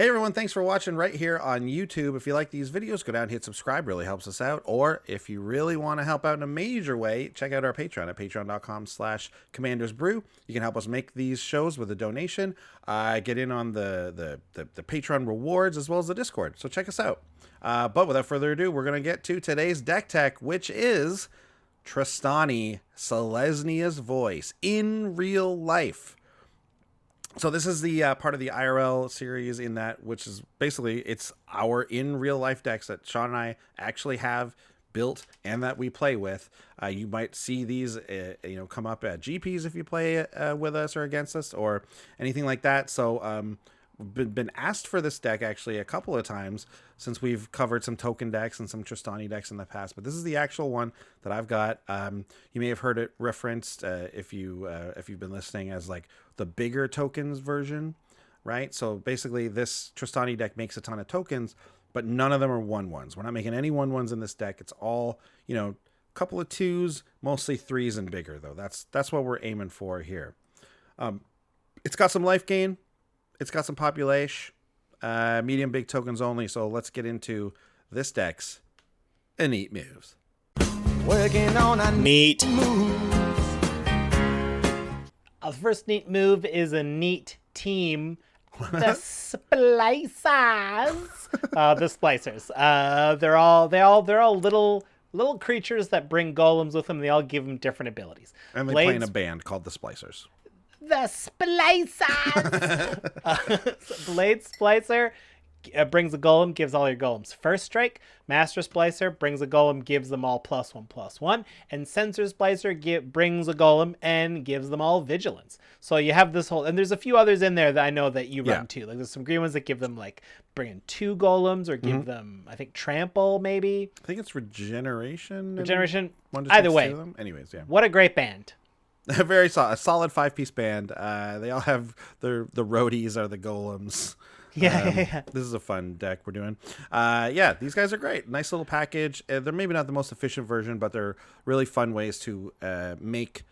Hey everyone, thanks for watching right here on YouTube. If you like these videos, go down and hit subscribe, really helps us out. Or if you really want to help out in a major way, check out our Patreon at patreon.com/commandersbrew. You can help us make these shows with a donation. Get in on the Patreon rewards as well as the Discord. So check us out. But without further ado, we're going to get to today's deck tech, which is Trostani, Selesnya's voice in real life. So this is the part of the IRL series in that, which is basically it's our in real life decks that Sean and I actually have built and that we play with. You might see these, come up at GPs if you play with us or against us or anything like that. So been asked for this deck actually a couple of times since we've covered some token decks and some Trostani decks in the past, but this is the actual one that I've got. You may have heard it referenced if you've been listening as like the bigger tokens version, right? So basically this Trostani deck makes a ton of tokens, but none of them are 1/1s. We're not making any 1/1s in this deck. It's all, a couple of 2s, mostly 3s and bigger though. That's what we're aiming for here. It's got some life gain. It's got some population, medium big tokens only. So let's get into this deck's neat moves. Working on a Neat. move. The first neat move is a neat team. The Splicers. The Splicers. They're all little creatures that bring golems with them. They all give them different abilities. And they play in a band called the Splicers. The Splicers. Blade Splicer brings a golem, gives all your golems first strike. Master Splicer brings a golem, gives them all +1/+1. And Sensor Splicer brings a golem and gives them all vigilance. So you have this whole, and there's a few others in there that I know that you run too. Like there's some green ones that give them like bring in 2 golems or give them, I think, trample maybe. I think it's regeneration. Either way. Anyways, yeah. What a great band. Very solid, a solid 5-piece band. They all have the roadies are the golems. Yeah. This is a fun deck we're doing. These guys are great. Nice little package. They're maybe not the most efficient version, but they're really fun ways to make,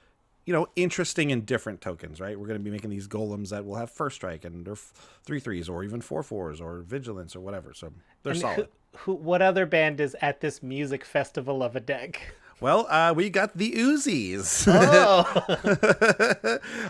interesting and different tokens, right? We're going to be making these golems that will have first strike and they're 3/3s or even 4/4s or vigilance or whatever. So they're solid. What other band is at this music festival of a deck? Well, we got the Oozes. Oh.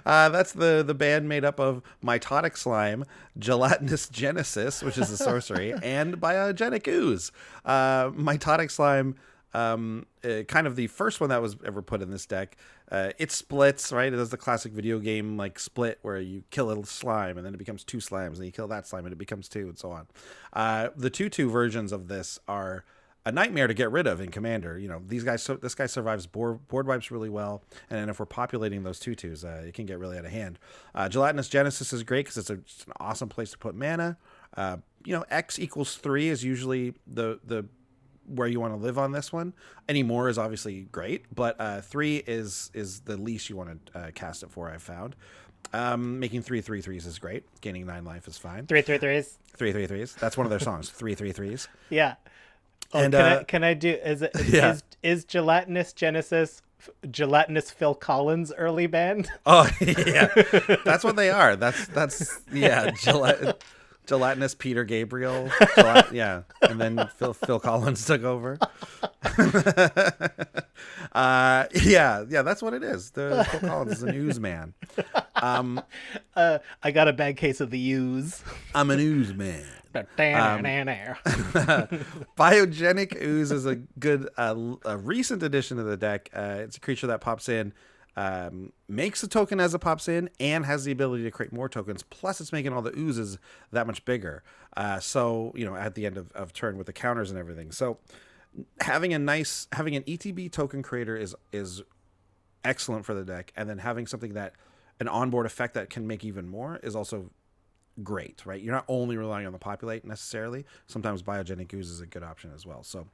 That's the band made up of mitotic slime, gelatinous genesis, which is a sorcery, and biogenic ooze. Mitotic slime, kind of the first one that was ever put in this deck. It splits, right? It does the classic video game like split where you kill a slime and then it becomes 2 slimes, and you kill that slime and it becomes 2, and so on. The 2/2 versions of this are a nightmare to get rid of in Commander. These guys. So this guy survives board wipes really well, and then if we're populating those 2/2s, it can get really out of hand. Gelatinous Genesis is great because it's an awesome place to put mana. X = 3 is usually the where you want to live on this one. Any more is obviously great, but 3 is the least you want to cast it for, I've found. Making 3/3/3s is great. Gaining 9 life is fine. 3/3/3s. 3/3/3s. That's one of their songs. 3/3/3s. Yeah. Oh, And can I do? Is Gelatinous Genesis Gelatinous Phil Collins early band? Oh yeah, that's what they are. That's Gelatinous Peter Gabriel. And then Phil Collins took over. That's what it is. Phil Collins is an ooze man. I got a bad case of the Ooze. I'm an ooze man. Biogenic Ooze is a good a recent addition to the deck. It's a creature that pops in, makes a token as it pops in, and has the ability to create more tokens. Plus, it's making all the oozes that much bigger. So at the end of turn with the counters and everything. So having an ETB token creator is excellent for the deck, and then having something that an onboard effect that can make even more is also great, right? You're not only relying on the populate necessarily. Sometimes biogenic ooze is a good option as well. So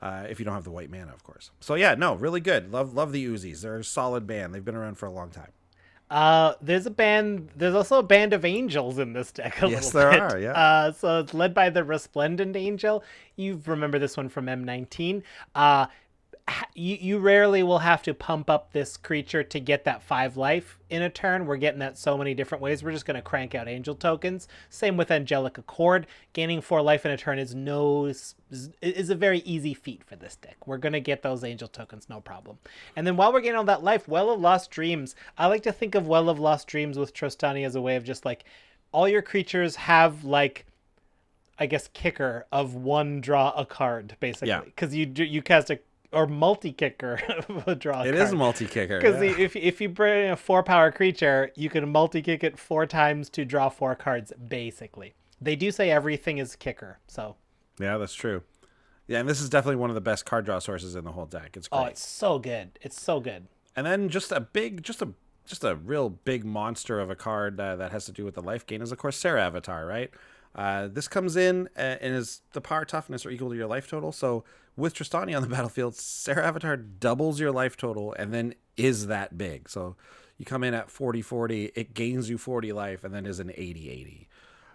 if you don't have the white mana, of course. So really good. Love the Oozes. They're a solid band. They've been around for a long time. There's also a band of angels in this deck. Yes, there are. Yeah. So it's led by the Resplendent Angel. You remember this one from M19. you rarely will have to pump up this creature to get that 5 life in a turn. We're getting that so many different ways. We're just going to crank out angel tokens. Same with Angelic Accord. Gaining 4 life in a turn is a very easy feat for this deck. We're going to get those angel tokens, no problem. And then while we're getting all that life, Well of Lost Dreams. I like to think of Well of Lost Dreams with Trostani as a way of just like all your creatures have like, I guess, kicker of 1 draw a card, basically. Because you cast a or multi-kicker draw. It is a multi-kicker. Because if you bring a 4-power creature, you can multi-kick it 4 times to draw 4 cards, basically. They do say everything is kicker, so. Yeah, that's true. Yeah, and this is definitely one of the best card draw sources in the whole deck. It's great. Oh, it's so good. It's so good. And then just a real big monster of a card that has to do with the life gain is, of course, Serra Avatar, right? This comes in and is the power toughness are equal to your life total. So with Trostani on the battlefield, Serra Avatar doubles your life total and then is that big. So you come in at 40-40, it gains you 40 life and then is an 80-80.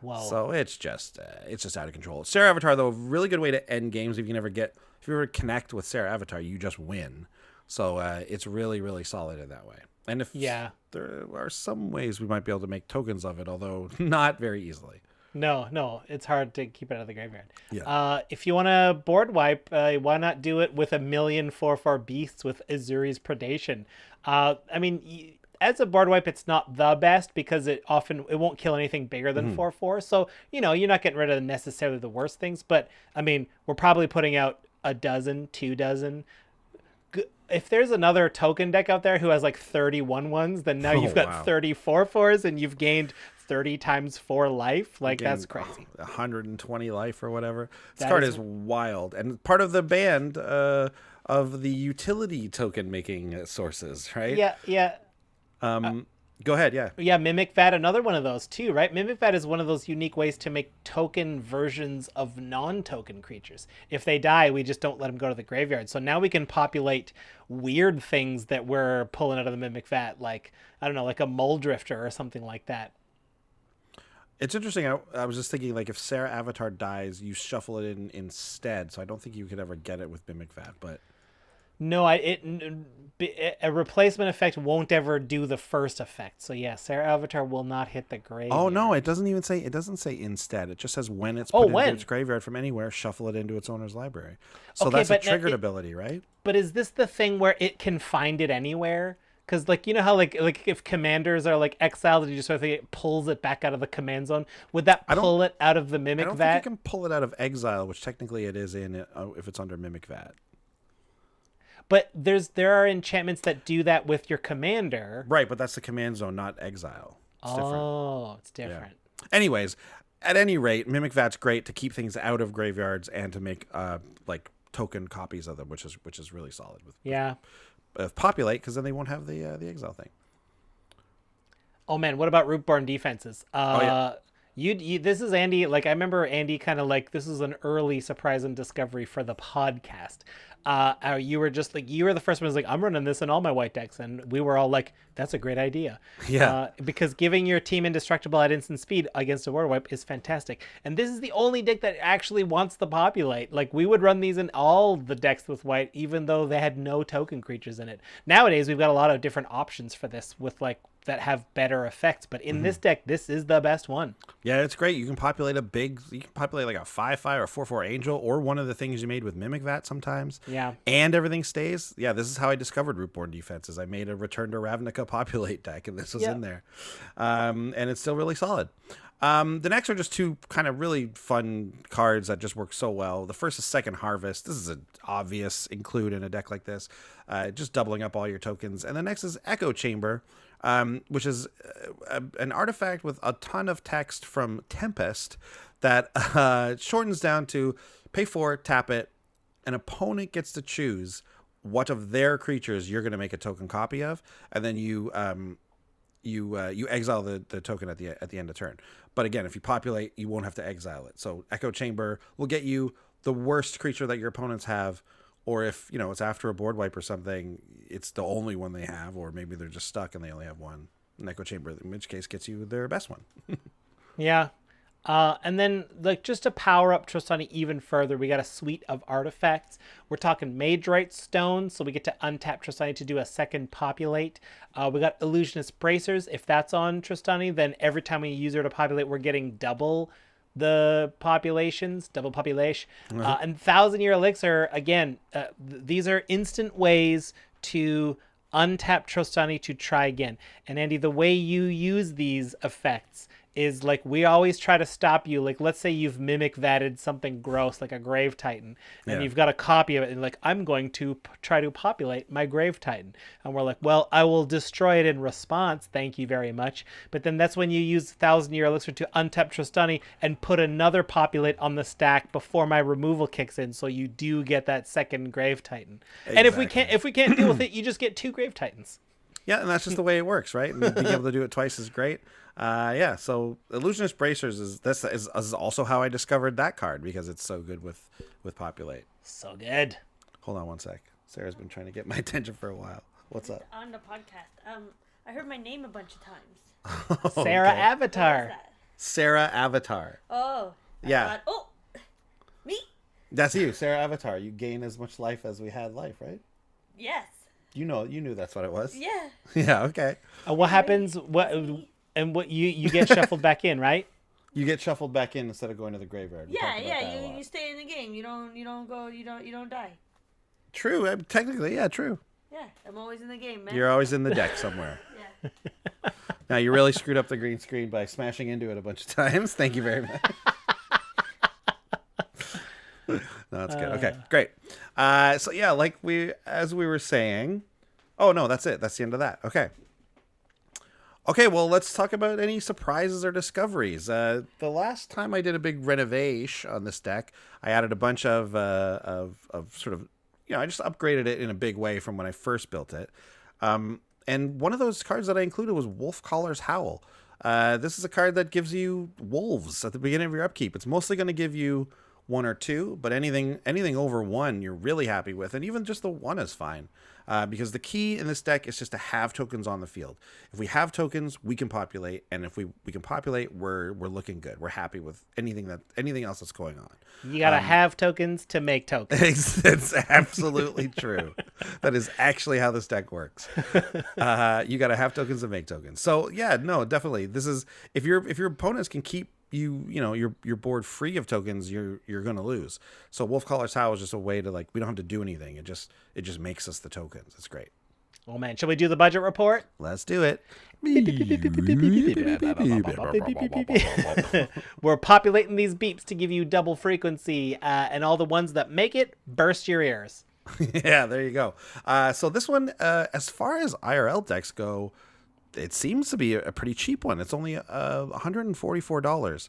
Wow. So it's just out of control. Serra Avatar, though, a really good way to end games. If you ever connect with Serra Avatar, you just win. So it's really, really solid in that way. And if there are some ways we might be able to make tokens of it, although not very easily. No, it's hard to keep it out of the graveyard. Yeah. If you want to board wipe, why not do it with 1,000,000 4/4 beasts with Azuri's Predation? I mean, as a board wipe, it's not the best because it won't kill anything bigger than 4/4. So, you're not getting rid of necessarily the worst things. But, I mean, we're probably putting out 12, 2 dozen. If there's another token deck out there who has like 31 ones, then now you've got 34 4s and you've gained 30 times 4 life. Like, that's crazy. 120 life or whatever. This card is wild. And part of the band of the utility token making sources, right? Yeah. Go ahead, yeah. Yeah, Mimic Vat, another one of those too, right? Mimic Vat is one of those unique ways to make token versions of non-token creatures. If they die, we just don't let them go to the graveyard. So now we can populate weird things that we're pulling out of the Mimic Vat, like, I don't know, like a Mole Drifter or something like that. It's interesting. I was just thinking, like, if Serra Avatar dies, you shuffle it in instead. So I don't think you could ever get it with Mimic Vat, but... No, a replacement effect won't ever do the first effect. So yeah, Serra Avatar will not hit the graveyard. Oh no, it doesn't say instead. It just says when it's put into its graveyard from anywhere, shuffle it into its owner's library. So that's a triggered ability, right? But is this the thing where it can find it anywhere? Because like, you know how like if commanders are like exiled, you just sort of think it pulls it back out of the command zone. Would that pull it out of the Mimic Vat? I don't think you can pull it out of exile, which technically it is in if it's under Mimic Vat. But there are enchantments that do that with your commander. Right, but that's the command zone, not exile. It's different. It's different. Yeah. Anyways, at any rate, Mimic Vat's great to keep things out of graveyards and to make like token copies of them, which is really solid with populate, because then they won't have the exile thing. Oh man, what about Rootborn defenses? This is Andy. Like, I remember Andy kind of like, this is an early surprise and discovery for the podcast. You were just like, you were the first one who was like, I'm running this in all my white decks. And we were all like, that's a great idea. Yeah. Because giving your team indestructible at instant speed against a board wipe is fantastic. And this is the only deck that actually wants to populate. Like, we would run these in all the decks with white, even though they had no token creatures in it. Nowadays, we've got a lot of different options for this with like, that have better effects, but in this deck, this is the best one. Yeah, it's great. You can populate like a 5/5 or 4/4 angel, or one of the things you made with Mimic Vat sometimes. Yeah. And everything stays. Yeah, this is how I discovered Rootborn defenses. I made a Return to Ravnica populate deck, and this was in there. And it's still really solid. The next are just two kind of really fun cards that just work so well. The first is Second Harvest. This is an obvious include in a deck like this, just doubling up all your tokens. And the next is Echo Chamber, which is an artifact with a ton of text from Tempest that shortens down to pay 4, tap it, an opponent gets to choose what of their creatures you're going to make a token copy of, and then you exile the token at the end of turn. But again, if you populate, you won't have to exile it. So Echo Chamber will get you the worst creature that your opponents have, or if it's after a board wipe or something, it's the only one they have, or maybe they're just stuck and they only have one. An Echo Chamber, in which case, gets you their best one. Yeah. And then, like, just to power up Trostani even further, we got a suite of artifacts. We're talking Magerite Stone, so we get to untap Trostani to do a second populate. We got Illusionist Bracers. If that's on Trostani, then every time we use her to populate, we're getting double the populations, double population. And Thousand Year Elixir, again, these are instant ways to untap Trostani to try again. And Andy, the way you use these effects is like, we always try to stop you. Like, let's say you've mimic vatted something gross like a Grave Titan, and you've got a copy of it, and like, I'm going to try to populate my Grave Titan, and we're like, well, I will destroy it in response, thank you very much. But then that's when you use Thousand Year Elixir to untap Trostani and put another populate on the stack before my removal kicks in, so you do get that second Grave Titan. Exactly. And if we can't deal with it, you just get 2 Grave Titans. Yeah, and that's just the way it works, right? And being able to do it twice is great. Yeah, so Illusionist Bracers is also how I discovered that card, because it's so good with Populate. So good. Hold on one sec. Sarah's been trying to get my attention for a while. What's up? On the podcast. I heard my name a bunch of times. Oh, Sarah okay. Avatar. What is that? Sarah Avatar. Oh. Yeah. Oh, me? That's you, Sarah Avatar. You gain as much life as we had life, right? Yes. You knew that's what it was. Yeah. Yeah, okay. What happens? What you get shuffled back in, right? You get shuffled back in instead of going to the graveyard. We talked about that a lot. You stay in the game. You don't die. True. Technically, yeah, true. Yeah, I'm always in the game, man. You're always in the deck somewhere. Yeah. Now, you really screwed up the green screen by smashing into it a bunch of times. Thank you very much. No, that's good. Okay, great. So yeah, like as we were saying. Oh no, that's it. That's the end of that. Okay, well, let's talk about any surprises or discoveries. The last time I did a big renovation on this deck, I added a bunch of sort of, I just upgraded it in a big way from when I first built it. And one of those cards that I included was Wolf Caller's Howl. This is a card that gives you wolves at the beginning of your upkeep. It's mostly going to give you 1 or 2, but anything over 1 you're really happy with, and even just the 1 is fine. Because the key in this deck is just to have tokens on the field. If we have tokens, we can populate, and if we can populate, we're looking good. We're happy with anything else that's going on. You gotta have tokens to make tokens. It's absolutely true. That is actually how this deck works. You gotta have tokens to make tokens. So yeah, no, definitely. This is if your opponents can keep your board free of tokens, you're gonna lose. So Wolf Caller's Howl is just a way to, like, we don't have to do anything. It just makes us the tokens. It's great. Oh man, shall we do the budget report? Let's do it. We're populating these beeps to give you double frequency, and all the ones that make it burst your ears. Yeah, there you go. So this one, as far as IRL decks go, it seems to be a pretty cheap one. It's only $144.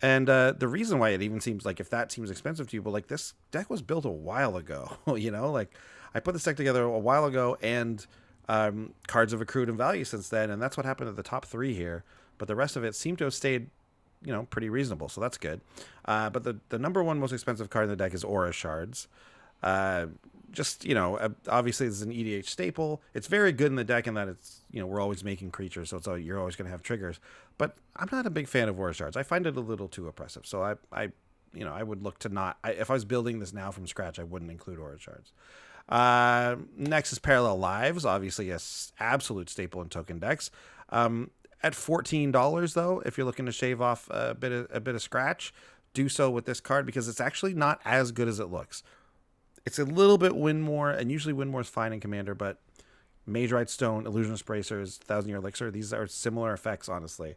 And the reason why it even seems like, if that seems expensive to you, but like, this deck was built a while ago, like I put this deck together a while ago, and cards have accrued in value since then. And that's what happened to the top 3 here. But the rest of it seemed to have stayed, pretty reasonable. So that's good. But the number 1 most expensive card in the deck is Aura Shards. Obviously it's an EDH staple. It's very good in the deck in that it's, we're always making creatures, so you're always going to have triggers. But I'm not a big fan of Aura Shards. I find it a little too oppressive. So I would look to not. If I was building this now from scratch, I wouldn't include Aura Shards. Next is Parallel Lives, obviously a absolute staple in token decks. At $14 though, if you're looking to shave off a bit of scratch, do so with this card, because it's actually not as good as it looks. It's a little bit win more, and usually win more is fine in Commander, but Magerite Stone, Illusionist Bracers, Thousand Year Elixir, these are similar effects, honestly.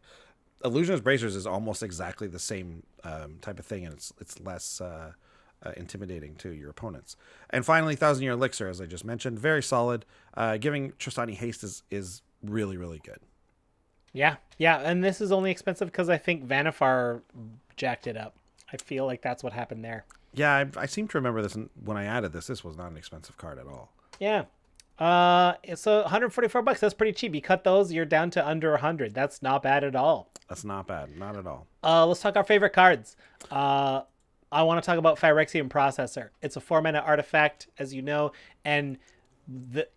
Illusionist Bracers is almost exactly the same type of thing, and it's less intimidating to your opponents. And finally, Thousand Year Elixir, as I just mentioned, very solid. Giving Trostani haste is really, really good. Yeah, and this is only expensive because I think Vanifar jacked it up. I feel like that's what happened there. Yeah, I seem to remember this when I added this. This was not an expensive card at all. Yeah. So $144, that's pretty cheap. You cut those, you're down to under 100. That's not bad at all. That's not bad, not at all. Let's talk our favorite cards. I want to talk about Phyrexian Processor. It's a 4-mana artifact, as you know, and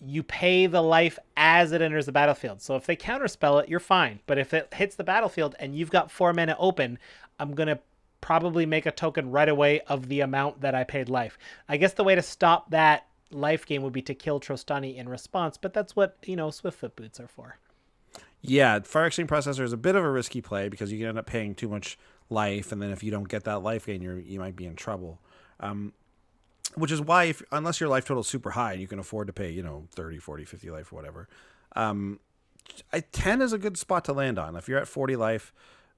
you pay the life as it enters the battlefield. So if they counterspell it, you're fine. But if it hits the battlefield and you've got 4 mana open, I'm going to probably make a token right away of the amount that I paid life. I guess the way to stop that life gain would be to kill Trostani in response, but that's what, Swiftfoot boots are for. Yeah, Fire Exchange Processor is a bit of a risky play because you can end up paying too much life, and then if you don't get that life gain, you might be in trouble. Which is why, unless your life total is super high and you can afford to pay, 30, 40, 50 life or whatever, 10 is a good spot to land on. If you're at 40 life,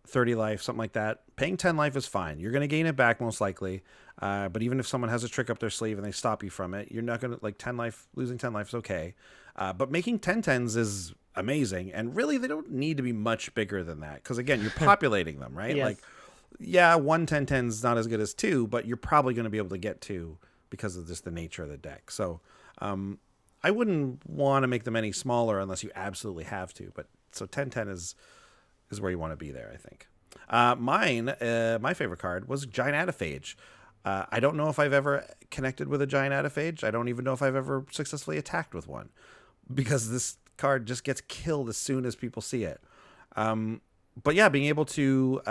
30 life, something like that, paying 10 life is fine. You're going to gain it back most likely. But even if someone has a trick up their sleeve and they stop you from it, you're not going to, 10 life, losing 10 life is okay. But making 10 10s is amazing. And really, they don't need to be much bigger than that. Because again, you're populating them, right? Yes. 1 10 10 is not as good as 2, but you're probably going to be able to get 2 because of just the nature of the deck. So I wouldn't want to make them any smaller unless you absolutely have to. But so 10 10 is where you want to be there, I think. My favorite card was Giant Adaphage. I don't know if I've ever connected with a Giant Adaphage. I don't even know if I've ever successfully attacked with one because this card just gets killed as soon as people see it. But yeah, being able to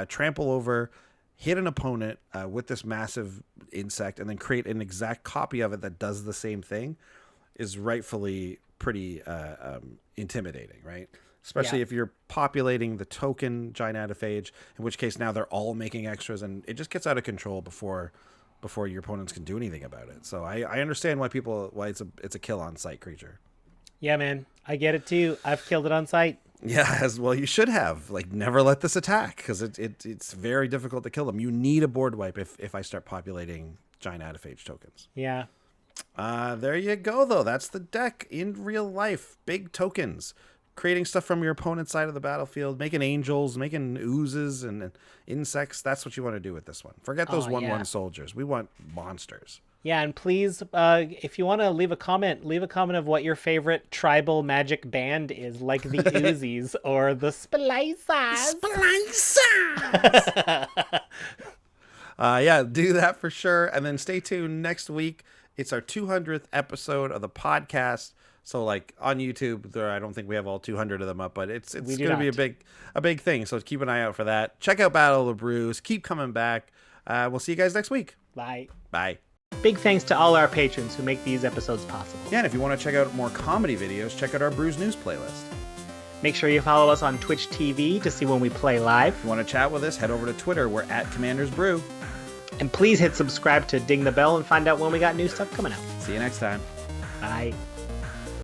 trample over, hit an opponent with this massive insect, and then create an exact copy of it that does the same thing is rightfully pretty intimidating, right? Especially if you're populating the token Giant Adaphage, in which case now they're all making extras, and it just gets out of control before your opponents can do anything about it. So I understand why it's a kill on sight creature. Yeah, man, I get it too. I've killed it on sight. Yeah, as well you should have. Never let this attack because it's very difficult to kill them. You need a board wipe if I start populating Giant Adaphage tokens. Yeah. There you go, though. That's the deck in real life. Big tokens. Creating stuff from your opponent's side of the battlefield, making angels, making oozes and insects. That's what you want to do with this one. Forget those 1/1 soldiers. We want monsters. Yeah, and please, if you want to leave a comment of what your favorite tribal magic band is, like the Oozes or the Splicers. Yeah, do that for sure. And then stay tuned next week. It's our 200th episode of the podcast. So on YouTube, I don't think we have all 200 of them up, but it's going to be a big thing. So keep an eye out for that. Check out Battle of the Brews. Keep coming back. We'll see you guys next week. Bye. Bye. Big thanks to all our patrons who make these episodes possible. Yeah, and if you want to check out more comedy videos, check out our Brews News playlist. Make sure you follow us on Twitch TV to see when we play live. If you want to chat with us, head over to Twitter. We're at Commanders Brew. And please hit subscribe to ding the bell and find out when we got new stuff coming out. See you next time. Bye.